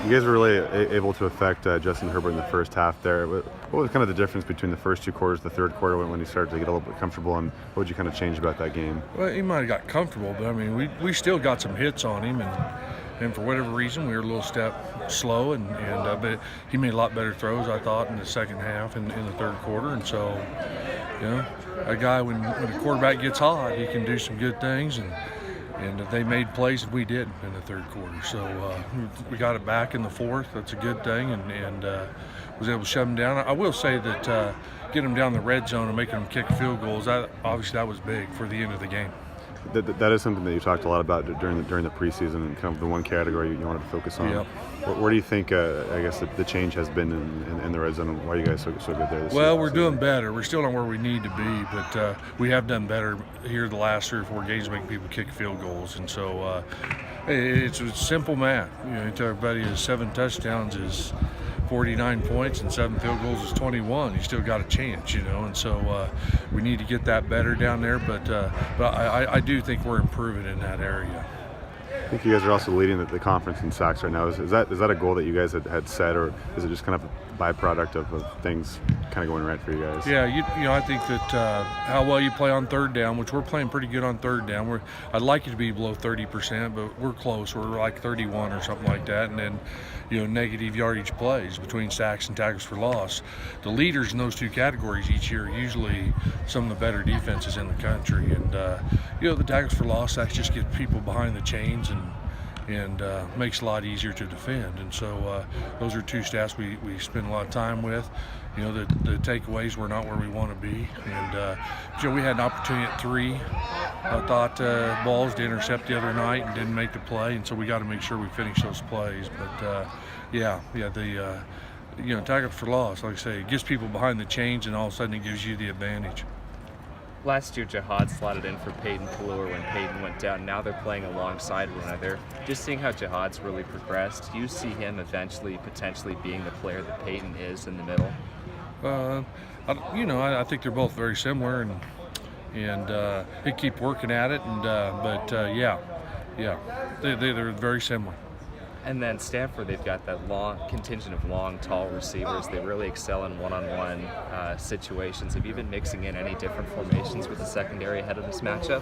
You guys were really able to affect Justin Herbert in the first half there. What was kind of the difference between the first two quarters, the third quarter, when he started to get a little bit comfortable, and what would you kind of change about that game? Well, he might have got comfortable, but I mean, we still got some hits on him, and for whatever reason, we were a little step slow, but he made a lot better throws, I thought, in the second half and in the third quarter. And so, a guy when the quarterback gets hot, he can do some good things, and they made plays that we did in the third quarter. So we got it back in the fourth. That's a good thing, and was able to shut them down. I will say that getting them down the red zone and making them kick field goals, that was big for the end of the game. That is something that you talked a lot about during the preseason, and kind of the one category you wanted to focus on. Yep. Where do you think, I guess, the change has been in the red zone, and why are you guys so good there this Well, season? we're doing better. We're still not where we need to be, but we have done better here the last 3 or 4 games, making people kick field goals. And so it's simple math. You tell everybody is 7 touchdowns is 49 points and 7 field goals is 21. You still got a chance, and so we need to get that better down there. But I do think we're improving in that area. I think you guys are also leading the conference in sacks right now. Is that a goal that you guys had set, or is it just kind of a byproduct of things kind of going right for you guys? Yeah, I think that how well you play on third down, which we're playing pretty good on third down. I'd like it to be below 30%, but we're close. We're like 31 or something like that. And then, negative yardage plays between sacks and tackles for loss. The leaders in those two categories each year are usually some of the better defenses in the country. And the tackles for loss, that just gets people behind the chains and makes it a lot easier to defend. And so those are two stats we spend a lot of time with. The takeaways were not where we want to be. And we had an opportunity at 3. I thought balls to intercept the other night and didn't make the play, and so we got to make sure we finish those plays. But the tackle for loss, like I say, it gets people behind the chains, and all of a sudden it gives you the advantage. Last year, Jihad slotted in for Peyton Pallur when Peyton went down. Now they're playing alongside one another. Just seeing how Jihad's really progressed, do you see him eventually potentially being the player that Peyton is in the middle? I think they're both very similar, and they keep working at it. They're very similar. And then Stanford, they've got that long contingent of long, tall receivers. They really excel in one-on-one situations. Have you been mixing in any different formations with the secondary ahead of this matchup?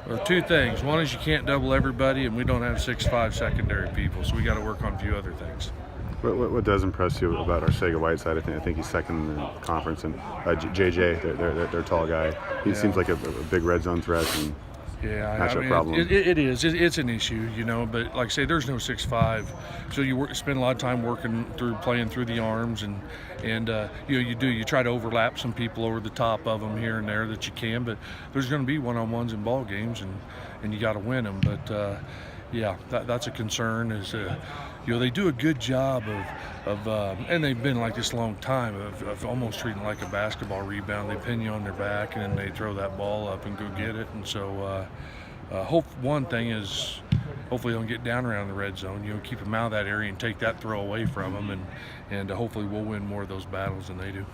Well, 2 things. One is you can't double everybody, and we don't have 6'5" secondary people, so we got to work on a few other things. What does impress you about Arcega-Whiteside? I think he's second in the conference, and JJ, their tall guy. He seems like a big red zone threat. And matchup problem. It is. It's an issue, But like I say, there's no 6'5", so you spend a lot of time playing through the arms, and you try to overlap some people over the top of them here and there that you can. But there's going to be one-on-ones in ball games, and you got to win them. But that's a concern. They do a good job of and they've been like this a long time of almost treating it like a basketball rebound. They pin you on their back and then they throw that ball up and go get it. And so one thing is hopefully they don't get down around the red zone. Keep them out of that area and take that throw away from them, and hopefully we'll win more of those battles than they do.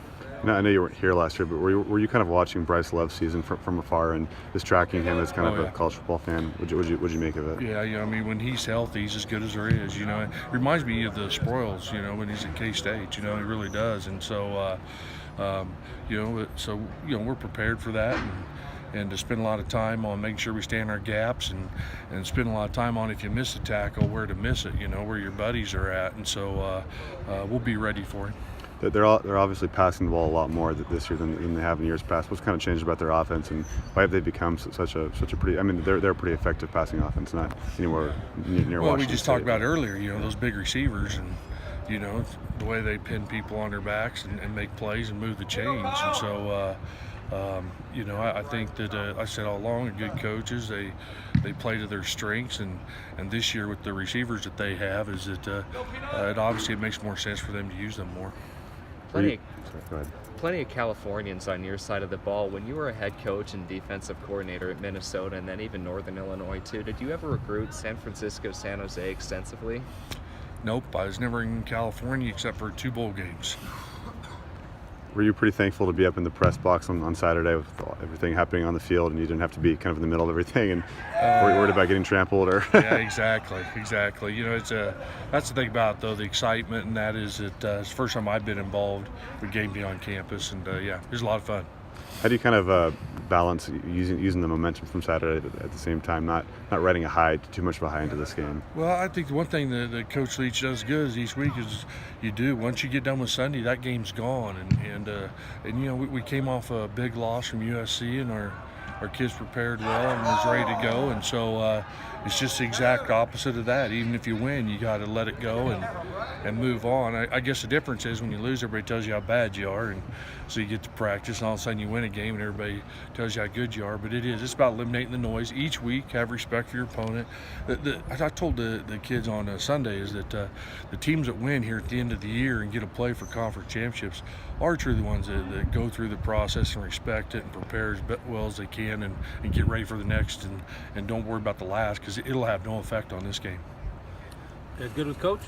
Now, I know you weren't here last year, but were you kind of watching Bryce Love's season from afar and just tracking him as kind of a college football fan? What'd you make of it? Yeah, when he's healthy, he's as good as there is. It reminds me of the Sproils, when he's at K-State. He really does. And so, we're prepared for that. And to spend a lot of time on making sure we stay in our gaps, and spend a lot of time on, if you miss a tackle, where to miss it, where your buddies are at. And so we'll be ready for him. They're obviously passing the ball a lot more this year than they have in years past. What's kind of changed about their offense, and why have they become such a pretty? I mean, they're a pretty effective passing offense, not anywhere near. Well, Washington we just State. talked about earlier. Those big receivers, and the way they pin people on their backs and make plays and move the chains. And so, I think that I said all along, good coaches, they play to their strengths, and this year with the receivers that they have, is that it makes more sense for them to use them more. Plenty of Californians on your side of the ball. When you were a head coach and defensive coordinator at Minnesota, and then even Northern Illinois too, did you ever recruit San Francisco, San Jose extensively? Nope, I was never in California except for 2 bowl games. Were you pretty thankful to be up in the press box on Saturday with everything happening on the field, and you didn't have to be kind of in the middle of everything, and were you worried about getting trampled? Or Yeah, exactly. You know, that's the thing about it, though, the excitement, and that is that it's the first time I've been involved with game day on campus, and yeah, it was a lot of fun. how do you kind of balance using the momentum from Saturday at the same time, not riding too much of a high into this game? Well, I think the one thing that Coach Leach does good is each week is once you get done with Sunday, that game's gone, and you know, we came off a big loss from USC, and our kids prepared well and was ready to go, and so it's just the exact opposite of that. Even if you win, you got to let it go and move on. I guess the difference is when you lose, everybody tells you how bad you are, and so you get to practice, and all of a sudden you win a game, and everybody tells you how good you are. But it's about eliminating the noise each week. Have respect for your opponent. I told the kids on Sunday is that the teams that win here at the end of the year and get to play for conference championships are truly the ones that go through the process and respect it and prepare as well as they can and get ready for the next, and don't worry about the last, because it'll have no effect on this game. Good with Coach?